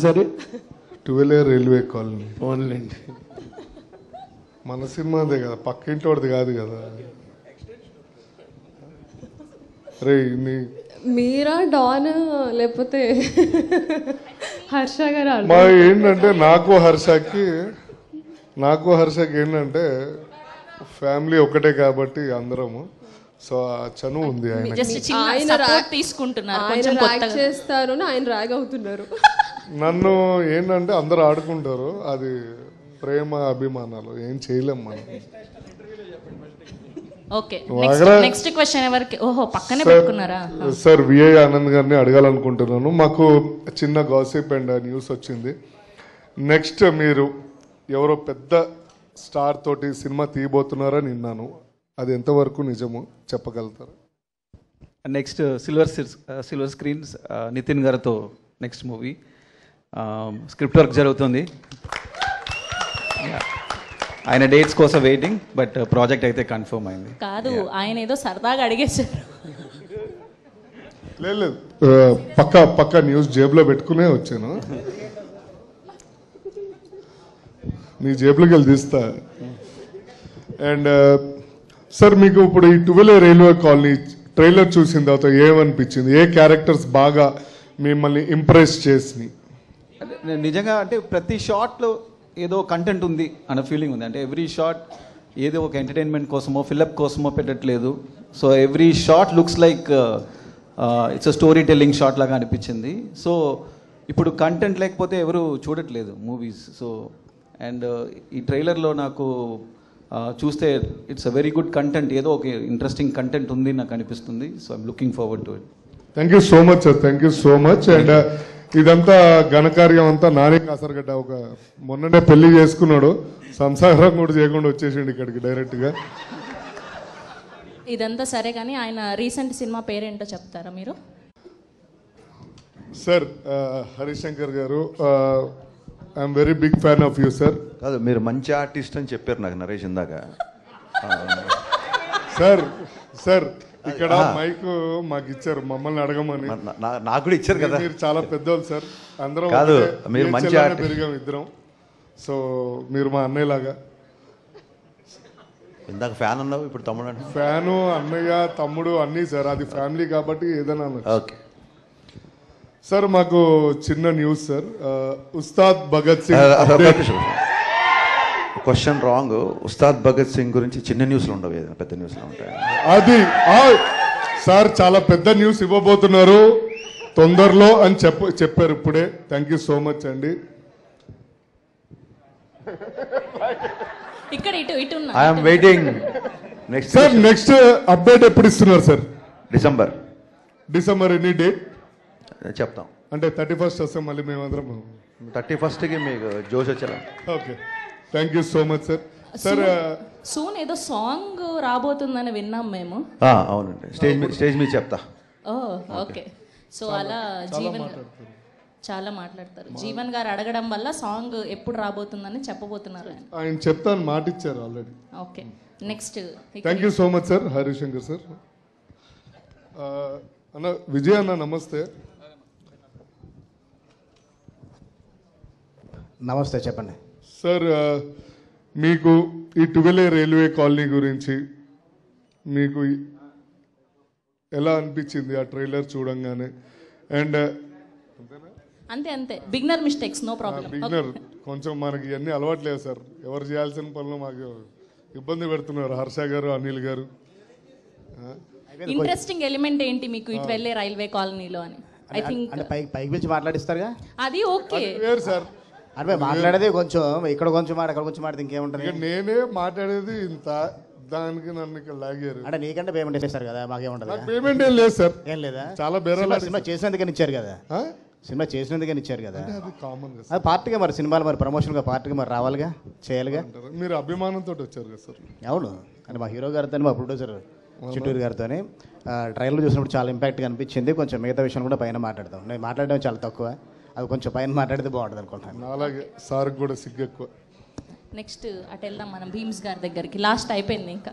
సరే 12A railway colony ఫోన్లేండి. మన సినిమాదే కదా, పక్కింటోడిది కాదు కదా. రే నీ మీరా డాన్ లేకపోతే హర్ష గారు మా ఏంటంటే నాకు హర్షకి ఏంటంటే ఫ్యామిలీ ఒకటే కాబట్టి అందరము. సో ఆ చనువు ఉంది ఆయన. ఆయన తీసుకుంటున్నారు, ఆయన ర్యాగ్ చేస్తారు, ఆయన ర్యాగ్ అవుతున్నారు. నన్ను ఏంటంటే అందరూ ఆడుకుంటారు, అది ప్రేమ అభిమానాలు, ఏం చేయలేం మనం. ఓకే, నెక్స్ట్ క్వశ్చన్ ఎవరికి? ఓహో, పక్కనే పెట్టుకున్నారా? సార్ విఐ ఆనంద్ గారిని అడగాలనుకుంటున్నాను. మాకు చిన్న గాసిప్ అండ్ న్యూస్ వచ్చింది. నెక్స్ట్ మీరు ఎవరో పెద్ద స్టార్ తోటి సినిమా తీయబోతున్నారని విన్నాను, అది ఎంతవరకు నిజము చెప్పగలుగుతారు? నెక్స్ట్ సిల్వర్ స్క్రీన్స్ నితిన్ గారితో నెక్స్ట్ మూవీ స్క్రిప్ట్ వర్క్ జరుగుతుంది. ఆయన డేట్స్ కోసం వెయిటింగ్, బట్ ప్రాజెక్ట్ అయితే కన్ఫర్మ్ అయింది. కాదు, ఆయన ఏదో సరదాగా అడిగేశారు. లేదు పక్క న్యూస్ జేబులో పెట్టుకునే వచ్చాను. నీ జేబులోకి వెళ్ళి తీస్తా. అండ్ సార్ మీకు ఇప్పుడు ఈ 12A రైల్వే కాలనీ ట్రైలర్ చూసిన తర్వాత ఏమనిపించింది? ఏ క్యారెక్టర్స్ బాగా మిమ్మల్ని ఇంప్రెస్ చేసినాయి? నిజంగా అంటే ప్రతి షాట్లో ఏదో కంటెంట్ ఉంది అన్న ఫీలింగ్ ఉంది. అంటే ఎవ్రీ షాట్ ఏదో ఒక ఎంటర్టైన్మెంట్ కోసమో ఫిల్అప్ కోసమో పెట్టట్లేదు. So every shot looks like it's a story telling shot లాగా అనిపించింది. సో ఇప్పుడు కంటెంట్ లేకపోతే ఎవరు చూడట్లేదు మూవీస్. సో అండ్ ఈ ట్రైలర్లో నాకు చూస్తే it's a very good content, ఏదో ఒక ఇంట్రెస్టింగ్ కంటెంట్ ఉంది నాకు అనిపిస్తుంది. So I'm looking forward to it. Thank you so much sir, thank you so much. And ఇదంతా ఘనకార్యం అంతా నాని కాసరగడ్డ ఒక మొన్ననే పెళ్లి చేసుకున్నాడు, సంసారం కూడా చేయకుండా వచ్చేసిండు ఇక్కడికి డైరెక్ట్గా. ఇదంతా సరే కానీ ఆయన రీసెంట్ సినిమా పేరేంటో చెప్తారా మీరు? సార్ హరిశంకర్ గారు, I'm very big fan of you sir. కాదు, మీరు మంచి ఆర్టిస్ట్ అని చెప్పారు నాకు నరేష్ ఇందాక. సార్ ఇక్కడ మైక్ మాకు ఇచ్చారు మమ్మల్ని అడగమని. నాకు కూడా ఇచ్చారు కదా. మీరు చాలా పెద్దోళ్ళు సార్, అందరం కాదు మీరు మంచి పెరిగాం ఇద్దరం. సో మీరు మా అన్నయ్యలాగా. ఇందాక ఫ్యాన్ అన్నావు, ఇప్పుడు తమ్ముడు అంటే ఫ్యాను, అన్నయ్య, తమ్ముడు అన్నీ సార్. అది ఫ్యామిలీ కాబట్టి ఏదైనా. ఓకే సార్ మాకు చిన్న news sir. Ustaad Bhagat Singh question wrong. Ustaad Bhagat Singh గురించి చిన్న న్యూస్లు ఉండవు, ఏదైనా పెద్ద న్యూస్లు ఉంటాయి. అది సార్ చాలా పెద్ద న్యూస్ ఇవ్వబోతున్నారు తొందరలో అని చెప్పారు ఇప్పుడే. థ్యాంక్ యూ సో మచ్ అండి. ఇక్కడ ఇటు I'm waiting. Next sir next update ఎప్పుడు ఇస్తున్నారు సార్? డిసెంబర్ ఎనీ డేట్ చెప్తాం. అంటే 31st వస్తాం మళ్ళీ మేమందరం. 31st మీకు జోష్ వచ్చారా? Okay, thank you so much sir. Sir soon ఏదో సాంగ్ రాబోతుందని విన్నాం మేము. అవునండి, స్టేజ్ మీద చెప్తా. ఓకే. సో అలా జీవన్ చాలా మాట్లాడతారు. జీవన్ గారు అడగడం వల్ల సాంగ్ ఎప్పుడు రాబోతుందని చెప్పబోతున్నారు ఆయన చెప్తాను మాట ఇచ్చారు already. Okay, next. Thank you so much sir Harishankar sir. అన్న విజయ్ అన్న నమస్తే. నమస్తే, చెప్పండి సార్. మీకు ఈ 12A రైల్వే కాలనీ గురించి మీకు ఎలా అనిపించింది ఆ ట్రైలర్ చూడంగానే? అండ్ అంతే beginner mistakes, no problem. Beginner కొంచెం మనకి ఇవన్నీ అలవాట్లేదు సార్. ఎవరు చేయాల్సిన పనులు మాకు ఇబ్బంది పెడుతున్నారు హర్ష గారు, అనిల్ గారు. ఇంట్రెస్టింగ్ ఎలిమెంట్ ఏంటి మీకు ఈ 12A రైల్వే కాలనీలో అని? ఐ థింక్ పైకి పిలిచి మాట్లాడిస్తారుగా, అది ఓకే. వేరు సార్, అంటే మాట్లాడేది కొంచెం ఇక్కడ కొంచెం మాట అక్కడ కొంచెం మాట ఇంకేముంటుంది. నేనే మాట్లాడేది ఇంత, దానికి నన్ను ఇక్కడ లాగారు. అంటే నీకంటే పేమెంట్ చేస్తారు కదా, మాకేముంటుంది? పేమెంట్ ఏం లేదు సార్. ఏం లేదా? చాలా బేరాలు. సినిమా చేసినందుకని ఇచ్చారు కదా, సినిమా చేసినందుకని ఇచ్చారు కదా. అది కామన్ గా అది పార్టీగా, మరి సినిమాలు మరి ప్రమోషన్గా పార్టీగా మరి రావాలిగా, చేయాలిగా. మీరు అభిమానంతో వచ్చారు కదా సార్. అవును, అంటే మా హీరో గారితో మా ప్రొడ్యూసర్ చిట్టూరు గారితో ట్రైలర్ చూసినప్పుడు చాలా ఇంపాక్ట్గా అనిపించింది. కొంచెం మిగతా విషయం కూడా పైన మాట్లాడతాం. నేను మాట్లాడడం చాలా తక్కువ, అది కొంచెం పైన మాట్లాడితే బాగుంటుంది అనుకుంటాను. అలాగే సార్ కూడా సిగ్గు ఎక్కువ. నెక్స్ట్ అటు వెళ్దాం మనం భీమ్స్ గారి దగ్గరికి. లాస్ట్ అయిపోయింది ఇంకా.